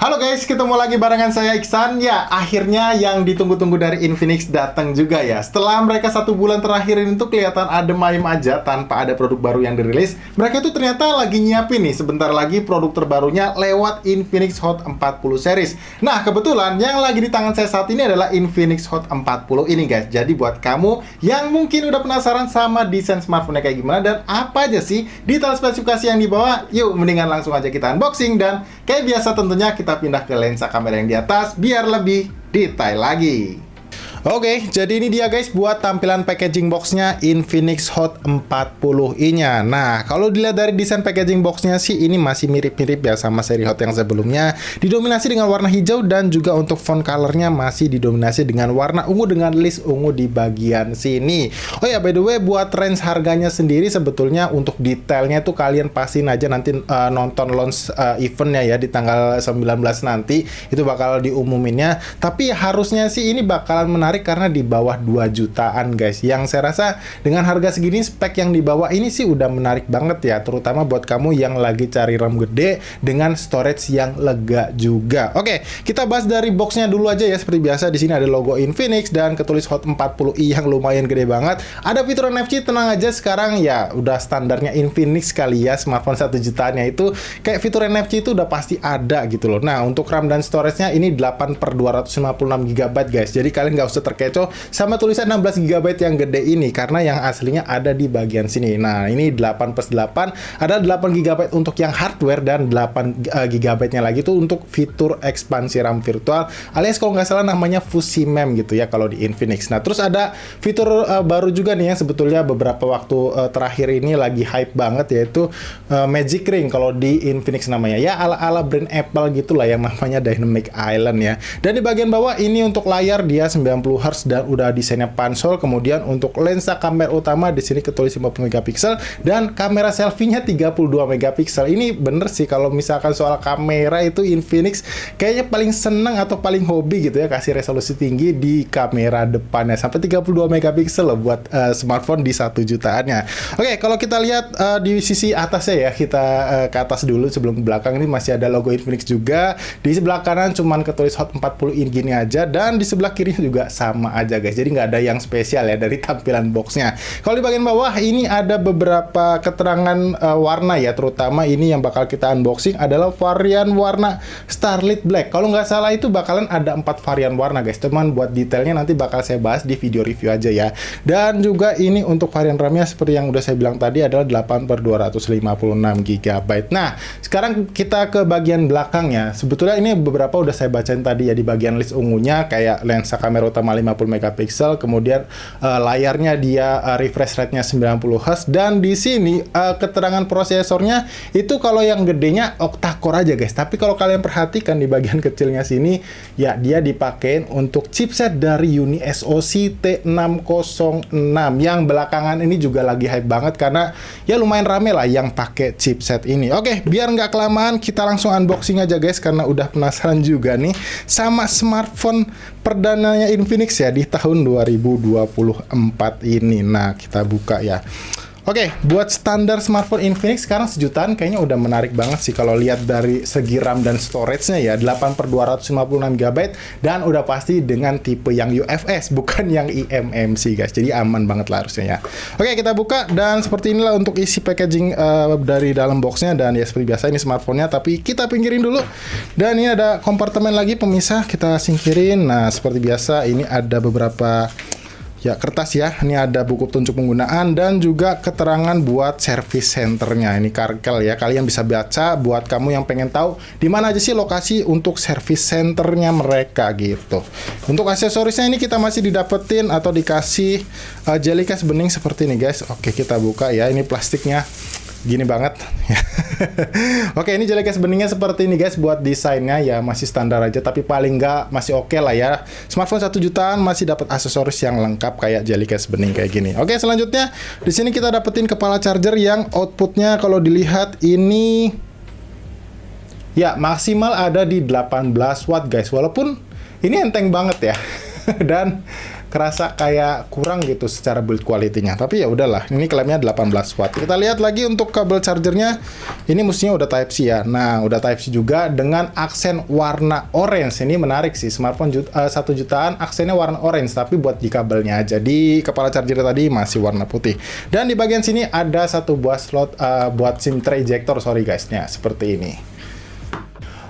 Halo guys, ketemu lagi barengan saya Iksan. Ya, akhirnya yang ditunggu-tunggu dari Infinix datang juga ya. Setelah mereka 1 bulan terakhir ini tuh kelihatan adem ayem aja tanpa ada produk baru yang dirilis, mereka tuh ternyata lagi nyiapin nih sebentar lagi produk terbarunya lewat Infinix Hot 40 series. Nah, kebetulan yang lagi di tangan saya saat ini adalah Infinix Hot 40 ini guys. Jadi buat kamu yang mungkin udah penasaran sama desain smartphone-nya kayak gimana dan apa aja sih detail spesifikasi yang dibawa, yuk mendingan langsung aja kita unboxing dan kayak biasa tentunya kita pindah ke lensa kamera yang di atas biar lebih detail lagi. Oke, jadi ini dia guys buat tampilan packaging boxnya Infinix Hot 40i-nya. Nah, kalau dilihat dari desain packaging boxnya sih ini masih mirip-mirip ya sama seri Hot yang sebelumnya. Didominasi dengan warna hijau dan juga untuk font colornya masih didominasi dengan warna ungu dengan list ungu di bagian sini. Oh ya, by the way, buat range harganya sendiri sebetulnya untuk detailnya tuh kalian pastiin aja nanti nonton launch eventnya ya di tanggal 19 nanti. Itu bakal diumuminnya. Tapi harusnya sih ini bakalan menarik karena di bawah 2 jutaan guys. Yang saya rasa dengan harga segini spek yang di bawah ini sih udah menarik banget ya, terutama buat kamu yang lagi cari RAM gede dengan storage yang lega juga. Oke, kita bahas dari boxnya dulu aja ya. Seperti biasa di sini ada logo Infinix dan ketulis Hot 40i yang lumayan gede banget. Ada fitur NFC, tenang aja sekarang ya udah standarnya Infinix kali ya, smartphone 1 jutaannya itu kayak fitur NFC itu udah pasti ada gitu loh. Nah, untuk RAM dan storage-nya ini 8/256 GB guys. Jadi kalian nggak usah terkecoh sama tulisan 16 GB yang gede ini karena yang aslinya ada di bagian sini. Nah, ini 8/8 ada 8 GB untuk yang hardware dan 8 GB-nya lagi tuh untuk fitur ekspansi RAM virtual alias kalau nggak salah namanya Fusi Mem gitu ya kalau di Infinix. Nah, terus ada fitur baru juga nih yang sebetulnya beberapa waktu terakhir ini lagi hype banget yaitu Magic Ring kalau di Infinix namanya. Ya ala-ala brand Apple gitulah yang namanya Dynamic Island ya. Dan di bagian bawah ini untuk layar dia 90 Hz dan udah desainnya pansol. Kemudian untuk lensa kamera utama di sini ketulis 50 megapiksel dan kamera selfie-nya 32 megapiksel. Ini bener sih kalau misalkan soal kamera itu Infinix kayaknya paling seneng atau paling hobi gitu ya kasih resolusi tinggi di kamera depannya sampai 32 megapiksel loh buat smartphone di 1 jutaannya. Oke, kalau kita lihat di sisi atasnya ya, kita ke atas dulu sebelum ke belakang. Ini masih ada logo Infinix juga. Di sebelah kanan cuman ketulis Hot 40 in gini aja dan di sebelah kiri juga sama aja guys, jadi nggak ada yang spesial ya dari tampilan boxnya. Kalau di bagian bawah ini ada beberapa keterangan warna ya, terutama ini yang bakal kita unboxing adalah varian warna Starlit Black. Kalau nggak salah itu bakalan ada 4 varian warna guys, teman buat detailnya nanti bakal saya bahas di video review aja ya. Dan juga ini untuk varian RAM-nya seperti yang udah saya bilang tadi adalah 8/256 GB. Nah, sekarang kita ke bagian belakangnya. Sebetulnya ini beberapa udah saya bacain tadi ya di bagian list ungunya, kayak lensa kamera utama 50 megapiksel, kemudian layarnya dia refresh rate-nya 90 Hz dan di sini keterangan prosesornya itu kalau yang gedenya octa-core aja guys. Tapi kalau kalian perhatikan di bagian kecilnya sini ya dia dipakein untuk chipset dari Uni SoC T606 yang belakangan ini juga lagi hype banget karena ya lumayan rame lah yang pakai chipset ini. Oke, biar nggak kelamaan kita langsung unboxing aja guys karena udah penasaran juga nih sama smartphone perdananya Infinix ya di tahun 2024 ini. Nah, kita buka ya. Oke, buat standar smartphone Infinix sekarang sejutaan kayaknya udah menarik banget sih kalau lihat dari segi RAM dan storage-nya ya, 8/256 GB dan udah pasti dengan tipe yang UFS bukan yang eMMC guys. Jadi aman banget lah harusnya ya. Oke, kita buka dan seperti inilah untuk isi packaging dari dalam boxnya dan ya seperti biasa ini smartphone-nya tapi kita pinggirin dulu. Dan ini ada kompartemen lagi pemisah, kita singkirin. Nah, seperti biasa ini ada beberapa ya kertas ya, ini ada buku petunjuk penggunaan dan juga keterangan buat service centernya. Ini karkel ya, kalian bisa baca buat kamu yang pengen tahu di mana aja sih lokasi untuk service centernya mereka gitu. Untuk aksesorisnya ini kita masih didapetin atau dikasih jelly case bening seperti ini guys. Oke, kita buka ya, ini plastiknya gini banget. Oke, ini jelly case beningnya seperti ini guys. Buat desainnya ya masih standar aja tapi paling nggak masih oke lah ya. Smartphone 1 jutaan masih dapat aksesoris yang lengkap kayak jelly case bening kayak gini. Oke, selanjutnya di sini kita dapetin kepala charger yang outputnya kalau dilihat ini ya maksimal ada di 18 watt guys. Walaupun ini enteng banget ya. Dan kerasa kayak kurang gitu secara build quality-nya. Tapi ya udahlah, ini klaimnya 18 watt. Kita lihat lagi untuk kabel chargernya, ini mestinya udah Type C ya. Nah, udah Type C juga dengan aksen warna orange. Ini menarik sih, smartphone 1 jutaan aksennya warna orange, tapi buat di kabelnya aja. Di kepala charger tadi masih warna putih. Dan di bagian sini ada satu buah slot buat SIM tray ejector, sorry guys, ya, seperti ini.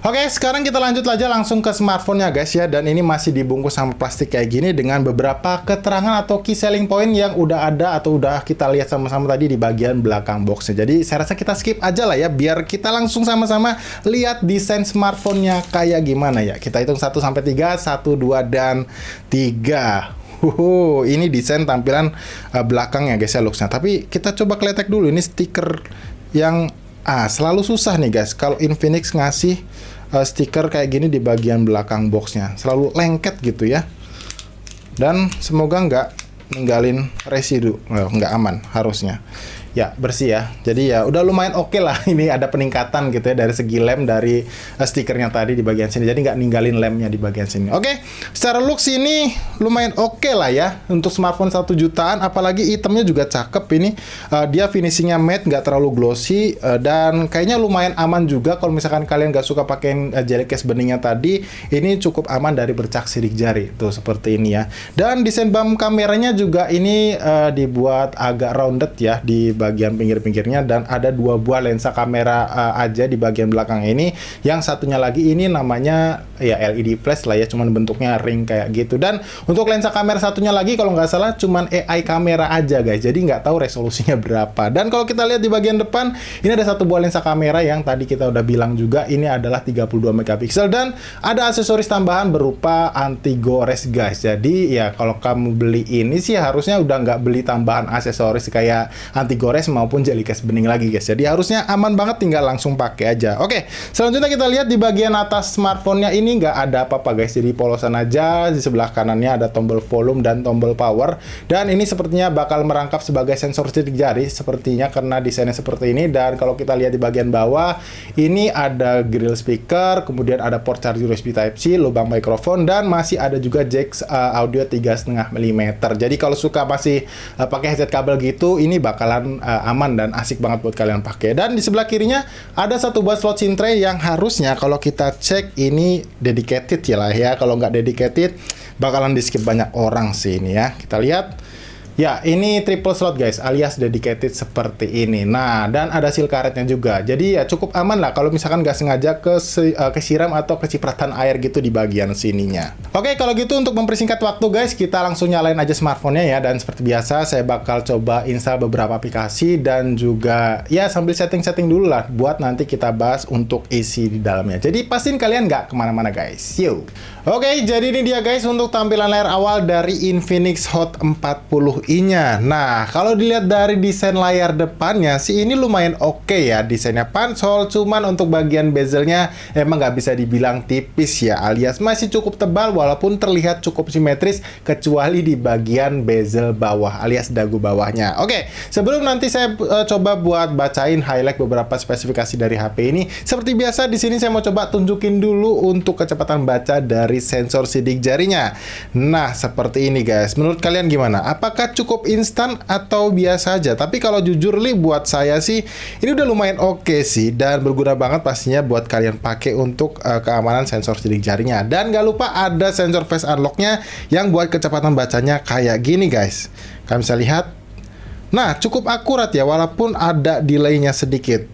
Oke, sekarang kita lanjut aja langsung ke smartphone-nya guys ya. Dan ini masih dibungkus sama plastik kayak gini dengan beberapa keterangan atau key selling point yang udah ada atau udah kita lihat sama-sama tadi di bagian belakang boxnya. Jadi saya rasa kita skip aja lah ya, biar kita langsung sama-sama lihat desain smartphone-nya kayak gimana ya. Kita hitung 1 sampai 3, 1, 2, dan 3. Ini desain tampilan belakangnya guys ya, looks-nya. Tapi kita coba kletek dulu, ini stiker yang selalu susah nih guys kalau Infinix ngasih stiker kayak gini di bagian belakang boxnya, selalu lengket gitu ya. Dan semoga nggak ninggalin residu, nggak aman harusnya. Ya, bersih ya. Jadi ya udah lumayan oke lah. Ini ada peningkatan gitu ya dari segi lem dari stikernya tadi di bagian sini. Jadi nggak ninggalin lemnya di bagian sini. Oke, secara looks ini lumayan oke lah ya untuk smartphone 1 jutaan. Apalagi itemnya juga cakep ini. Dia finishingnya matte, nggak terlalu glossy, dan kayaknya lumayan aman juga kalau misalkan kalian nggak suka pakein jelly case beningnya tadi. Ini cukup aman dari bercak sidik jari. Tuh seperti ini ya. Dan desain bump kameranya juga ini dibuat agak rounded ya di bagian pinggir-pinggirnya, dan ada 2 buah lensa kamera aja di bagian belakang ini. Yang satunya lagi ini namanya ya LED flash lah ya, cuman bentuknya ring kayak gitu. Dan untuk lensa kamera satunya lagi kalau nggak salah cuman AI kamera aja guys, jadi nggak tahu resolusinya berapa. Dan kalau kita lihat di bagian depan ini ada 1 buah lensa kamera yang tadi kita udah bilang juga ini adalah 32 megapiksel, dan ada aksesoris tambahan berupa anti gores guys. Jadi ya kalau kamu beli ini sih harusnya udah nggak beli tambahan aksesoris kayak anti gores maupun jelly case bening lagi guys. Jadi harusnya aman banget, tinggal langsung pakai aja. Oke, selanjutnya kita lihat di bagian atas smartphone-nya ini nggak ada apa-apa guys. Jadi polosan aja. Di sebelah kanannya ada tombol volume dan tombol power. Dan ini sepertinya bakal merangkap sebagai sensor sidik jari sepertinya karena desainnya seperti ini. Dan kalau kita lihat di bagian bawah ini ada grill speaker, kemudian ada port charger USB Type C, lubang mikrofon, dan masih ada juga jack audio 3,5 mm. Jadi kalau suka masih pakai headset kabel gitu, ini bakalan aman dan asik banget buat kalian pakai. Dan di sebelah kirinya ada 1 buah slot SIM tray yang harusnya kalau kita cek ini dedicated ya lah ya. Kalau nggak dedicated bakalan di skip banyak orang sih ini ya. Kita lihat. Ya, ini triple slot guys, alias dedicated seperti ini. Nah, dan ada seal karetnya juga. Jadi ya cukup aman lah kalau misalkan nggak sengaja kesiram atau kecipratan air gitu di bagian sininya. Oke, kalau gitu untuk mempersingkat waktu guys, kita langsung nyalain aja smartphone-nya ya. Dan seperti biasa, saya bakal coba install beberapa aplikasi dan juga ya sambil setting-setting dulu lah buat nanti kita bahas untuk isi di dalamnya. Jadi pastiin kalian nggak kemana-mana guys. Yuk. Oke, jadi ini dia guys untuk tampilan layar awal dari Infinix Hot 40i-nya. Nah, kalau dilihat dari desain layar depannya sih ini lumayan oke ya. Desainnya pansol, cuman untuk bagian bezelnya emang nggak bisa dibilang tipis ya, alias masih cukup tebal walaupun terlihat cukup simetris kecuali di bagian bezel bawah alias dagu bawahnya. Oke, sebelum nanti saya coba buat bacain highlight beberapa spesifikasi dari HP ini, seperti biasa di sini saya mau coba tunjukin dulu untuk kecepatan baca dari sensor sidik jarinya. Nah, seperti ini guys. Menurut kalian gimana? Apakah cukup instan atau biasa aja? Tapi kalau jujur nih buat saya sih ini udah lumayan oke sih, dan berguna banget pastinya buat kalian pakai untuk keamanan sensor sidik jarinya. Dan gak lupa ada sensor face unlock-nya yang buat kecepatan bacanya kayak gini guys. Kalian bisa lihat. Nah, cukup akurat ya walaupun ada delay-nya sedikit.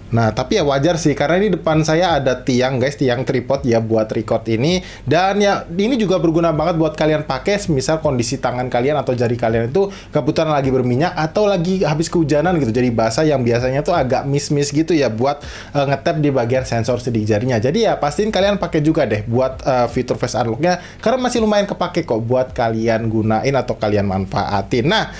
Nah, tapi ya wajar sih karena ini depan saya ada tiang guys, tiang tripod ya buat record ini. Dan ya ini juga berguna banget buat kalian pakai misal kondisi tangan kalian atau jari kalian itu kebetulan lagi berminyak atau lagi habis kehujanan gitu, jadi basah yang biasanya tuh agak miss-miss gitu ya buat ngetap di bagian sensor sidik jarinya. Jadi ya pastiin kalian pakai juga deh buat fitur face unlock-nya karena masih lumayan kepake kok buat kalian gunain atau kalian manfaatin. Nah,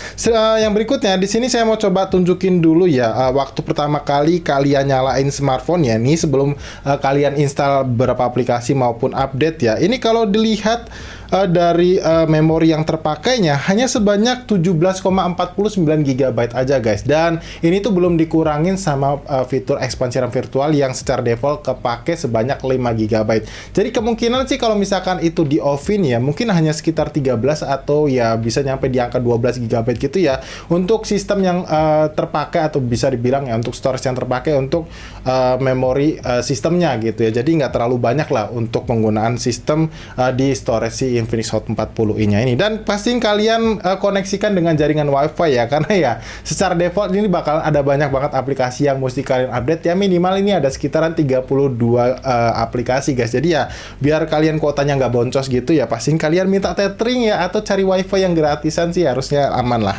yang berikutnya di sini saya mau coba tunjukin dulu ya waktu pertama kali kalian kalian nyalain smartphone-nya nih sebelum kalian install beberapa aplikasi maupun update ya. Ini kalau dilihat dari memori yang terpakainya hanya sebanyak 17,49 GB aja guys, dan ini tuh belum dikurangin sama fitur ekspansi RAM virtual yang secara default kepake sebanyak 5 GB. Jadi kemungkinan sih kalau misalkan itu di offin ya mungkin hanya sekitar 13 atau ya bisa nyampe di angka 12 GB gitu ya untuk sistem yang terpakai, atau bisa dibilang ya untuk storage yang terpakai untuk memori sistemnya gitu ya. Jadi nggak terlalu banyak lah untuk penggunaan sistem di storage si Infinix Hot 40i-nya ini. Dan pasti kalian koneksikan dengan jaringan WiFi ya, karena ya secara default ini bakal ada banyak banget aplikasi yang mesti kalian update ya. Minimal ini ada sekitaran 32 aplikasi guys. Jadi ya biar kalian kuotanya nggak boncos gitu ya, pasti kalian minta tethering ya atau cari WiFi yang gratisan sih, harusnya aman lah.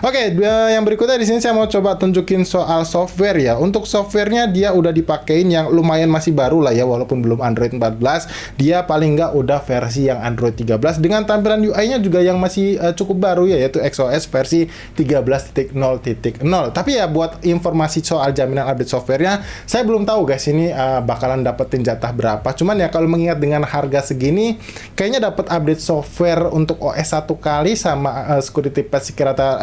Oke, yang berikutnya di sini saya mau coba tunjukin soal software ya. Untuk softwarenya dia udah dipakein yang lumayan masih baru lah ya, walaupun belum Android 14, dia paling nggak udah versi yang Android 13 dengan tampilan UI-nya juga yang masih cukup baru ya, yaitu XOS versi 13.0.0. Tapi ya buat informasi soal jaminan update softwarenya, saya belum tahu guys ini bakalan dapetin jatah berapa. Cuman ya kalau mengingat dengan harga segini, kayaknya dapat update software untuk OS 1 kali sama security patch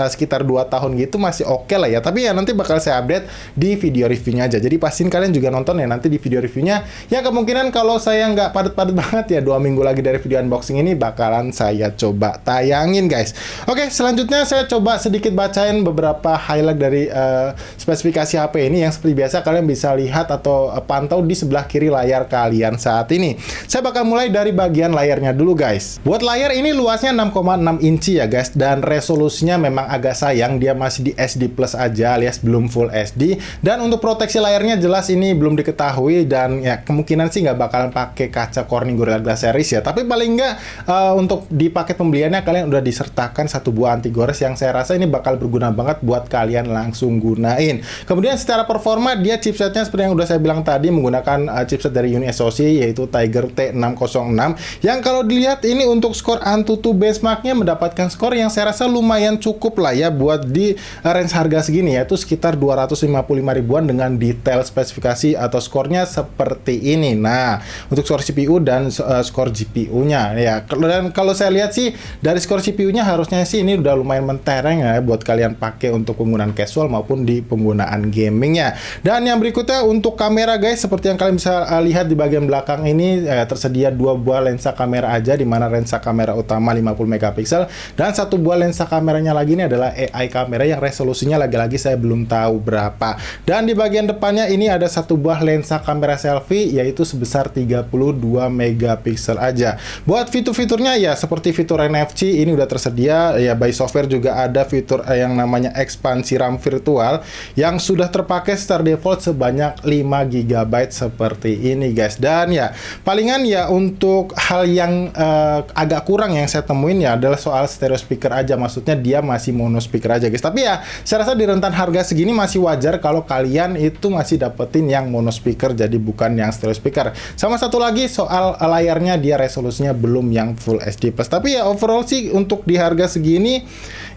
sekitar 2 tahun gitu masih oke lah ya. Tapi ya nanti bakal saya update di video reviewnya aja. Jadi pastiin kalian juga nonton ya nanti di video reviewnya. Ya kemungkinan kalau saya nggak padat-padat banget ya 2 minggu lagi dari video unboxing ini bakalan saya coba tayangin guys. Oke, selanjutnya saya coba sedikit bacain beberapa highlight dari spesifikasi HP ini yang seperti biasa kalian bisa lihat atau pantau di sebelah kiri layar kalian saat ini. Saya bakal mulai dari bagian layarnya dulu guys. Buat layar ini luasnya 6,6 inci ya guys, dan resolusinya memang agak sayang dia masih di SD Plus aja alias belum Full SD. Dan untuk proteksi layarnya jelas ini belum diketahui, dan ya kemungkinan sih nggak bakalan pakai kaca Corning Gorilla Glass Series ya. Tapi paling nggak untuk di paket pembeliannya kalian udah disertakan satu buah anti gores yang saya rasa ini bakal berguna banget buat kalian langsung gunain. Kemudian secara performa dia chipsetnya seperti yang udah saya bilang tadi menggunakan chipset dari Uni SoC yaitu Tiger T606 yang kalau dilihat ini untuk skor Antutu benchmarknya mendapatkan skor yang saya rasa lumayan cukup lah ya buat di range harga segini, yaitu sekitar 255 ribuan dengan detail spesifikasi atau skornya seperti ini. Nah, untuk skor CPU dan skor GPU-nya ya. Dan kalau saya lihat sih dari skor CPU-nya harusnya sih ini udah lumayan mentereng ya buat kalian pakai untuk penggunaan casual maupun di penggunaan gamingnya. Dan yang berikutnya untuk kamera guys, seperti yang kalian bisa lihat di bagian belakang ini tersedia 2 buah lensa kamera aja, di mana lensa kamera utama 50 megapiksel dan 1 buah lensa kameranya lagi ini adalah AI kamera yang resolusinya lagi-lagi saya belum tahu berapa. Dan di bagian depannya ini ada 1 buah lensa kamera selfie yaitu sebesar 32 megapiksel aja. Buat fitur-fiturnya ya seperti fitur NFC ini udah tersedia ya, by software juga ada fitur yang namanya ekspansi RAM virtual yang sudah terpakai secara default sebanyak 5 GB seperti ini guys. Dan ya palingan ya untuk hal yang agak kurang yang saya temuin ya adalah soal stereo speaker aja, maksudnya dia masih mono speaker aja guys. Tapi ya saya rasa di rentan harga segini masih wajar kalau kalian itu masih dapetin yang mono speaker, jadi bukan yang stereo speaker. Sama satu lagi soal layarnya, dia resolusinya belum yang Full HD Plus. Tapi ya overall sih untuk di harga segini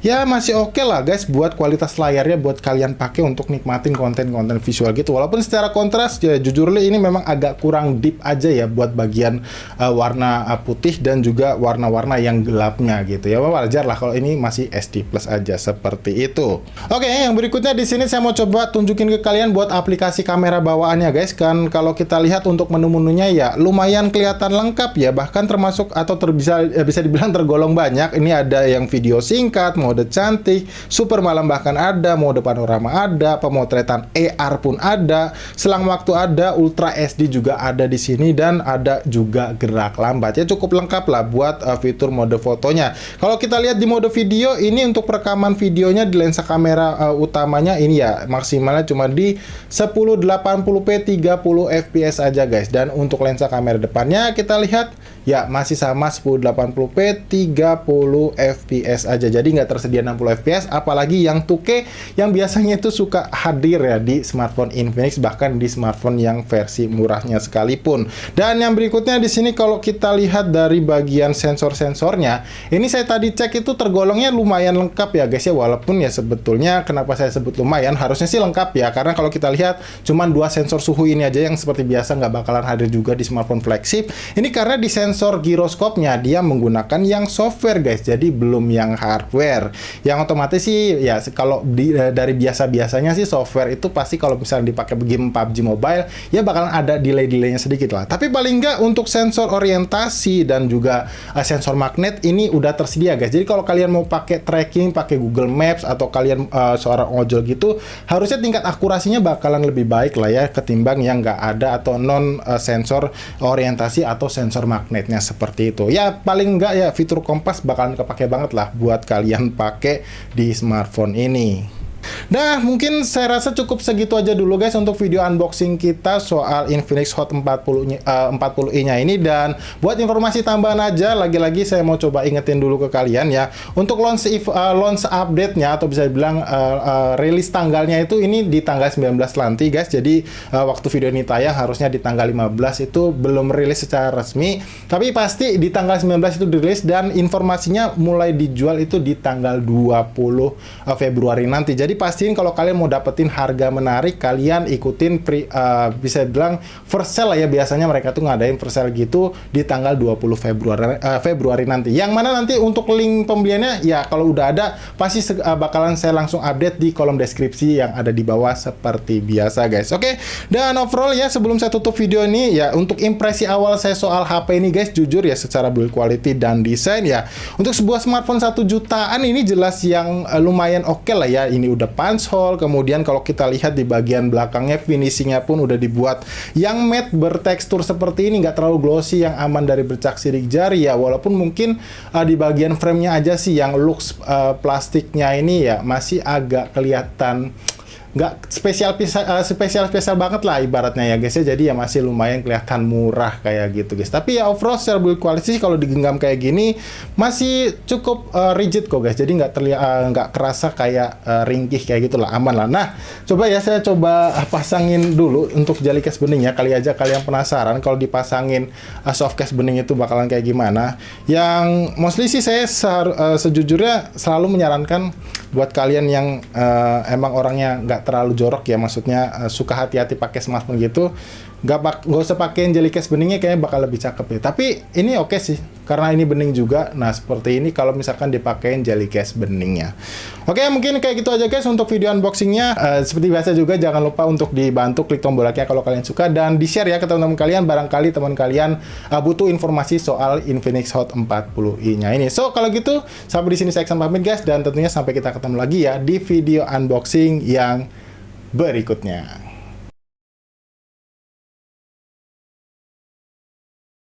ya masih oke lah guys buat kualitas layarnya buat kalian pakai untuk nikmatin konten-konten visual gitu. Walaupun secara kontras ya jujur ini memang agak kurang deep aja ya buat bagian warna putih dan juga warna-warna yang gelapnya gitu ya. Wajar lah kalau ini masih SD Plus aja seperti itu. Oke, yang berikutnya di sini saya mau coba tunjukin ke kalian buat aplikasi kamera bawaannya guys. Kan kalau kita lihat untuk menu-menunya ya lumayan kelihatan lengkap ya, bahkan termasuk atau bisa dibilang tergolong banyak. Ini ada yang video singkat, mode cantik, super malam bahkan ada, mode panorama ada, pemotretan AR pun ada, selang waktu ada, Ultra SD juga ada di sini, dan ada juga gerak lambat. Ya cukup lengkap lah buat fitur mode fotonya. Kalau kita lihat di mode video ini untuk perekaman videonya di lensa kamera utamanya ini ya maksimalnya cuma di 1080p 30 fps aja guys. Dan untuk lensa kamera depannya kita lihat ya masih sama 1080p 30 fps aja, jadi nggak tersedia 60 fps, apalagi yang 2K yang biasanya itu suka hadir ya di smartphone Infinix, bahkan di smartphone yang versi murahnya sekalipun. Dan yang berikutnya di sini kalau kita lihat dari bagian sensor-sensornya, ini saya tadi cek itu tergolongnya lumayan lengkap ya guys ya, walaupun ya sebetulnya kenapa saya sebut lumayan, harusnya sih lengkap ya, ya, karena kalau kita lihat cuman dua sensor suhu ini aja yang seperti biasa nggak bakalan hadir juga di smartphone flagship. Ini karena di sensor giroskopnya dia menggunakan yang software guys, jadi belum yang hardware. Yang otomatis sih ya kalau dari biasa-biasanya sih software itu pasti kalau misalnya dipakai game PUBG Mobile ya bakalan ada delay-delaynya sedikit lah. Tapi paling nggak untuk sensor orientasi dan juga sensor magnet ini udah tersedia guys. Jadi kalau kalian mau pakai tracking, pakai Google Maps atau kalian seorang ojol gitu, harusnya tingkat akurasinya bakalan lebih baik lah ya ketimbang yang nggak ada atau non sensor orientasi atau sensor magnetnya seperti itu. Ya paling nggak ya fitur kompas bakalan kepake banget lah buat kalian pakai di smartphone ini. Nah, mungkin saya rasa cukup segitu aja dulu guys untuk video unboxing kita soal Infinix Hot 40i-nya ini. Dan buat informasi tambahan aja, lagi-lagi saya mau coba ingetin dulu ke kalian ya, untuk launch update-nya atau bisa dibilang rilis tanggalnya itu ini di tanggal 19 nanti guys. Jadi waktu video ini tayang harusnya di tanggal 15, itu belum rilis secara resmi, tapi pasti di tanggal 19 itu dirilis dan informasinya mulai dijual itu di tanggal 20 Februari nanti. Jadi pastiin kalau kalian mau dapetin harga menarik, kalian ikutin bisa bilang first sale lah ya. Biasanya mereka tuh ngadain first sale gitu di tanggal 20 Februari nanti. Yang mana nanti untuk link pembeliannya ya kalau udah ada pasti bakalan saya langsung update di kolom deskripsi yang ada di bawah seperti biasa guys. Oke, dan overall ya sebelum saya tutup video ini ya, untuk impresi awal saya soal HP ini guys, jujur ya secara build quality dan desain ya, untuk sebuah smartphone 1 jutaan ini jelas yang lumayan oke lah ya. Ini udah punch hole, kemudian kalau kita lihat di bagian belakangnya finishingnya pun udah dibuat yang matte bertekstur seperti ini, nggak terlalu glossy, yang aman dari bercak sidik jari ya. Walaupun mungkin di bagian framenya aja sih yang looks plastiknya ini ya masih agak kelihatan nggak spesial banget lah ibaratnya ya guys ya. Jadi ya masih lumayan kelihatan murah kayak gitu guys. Tapi ya overall secara build quality kalau digenggam kayak gini masih cukup rigid kok guys. Jadi nggak kerasa kayak ringkih kayak gitulah, aman lah. Nah coba ya saya pasangin dulu untuk jeli case beningnya, kali aja kalian penasaran kalau dipasangin soft case bening itu bakalan kayak gimana. Yang mostly sih saya sejujurnya selalu menyarankan buat kalian yang emang orangnya nggak terlalu jorok ya, maksudnya suka hati-hati pakai smartphone gitu, nggak usah pakein jeli case beningnya, kayaknya bakal lebih cakep ya. Tapi ini oke sih karena ini bening juga. Nah seperti ini kalau misalkan dipakein jeli case beningnya. Oke, mungkin kayak gitu aja guys untuk video unboxingnya. Seperti biasa juga jangan lupa untuk dibantu klik tombol like-nya kalau kalian suka, dan di share ya ke teman-teman kalian, barangkali teman kalian butuh informasi soal Infinix Hot 40i-nya ini. So kalau gitu sampai di sini saya Iksan pamit guys, dan tentunya sampai kita ketemu lagi ya di video unboxing yang berikutnya.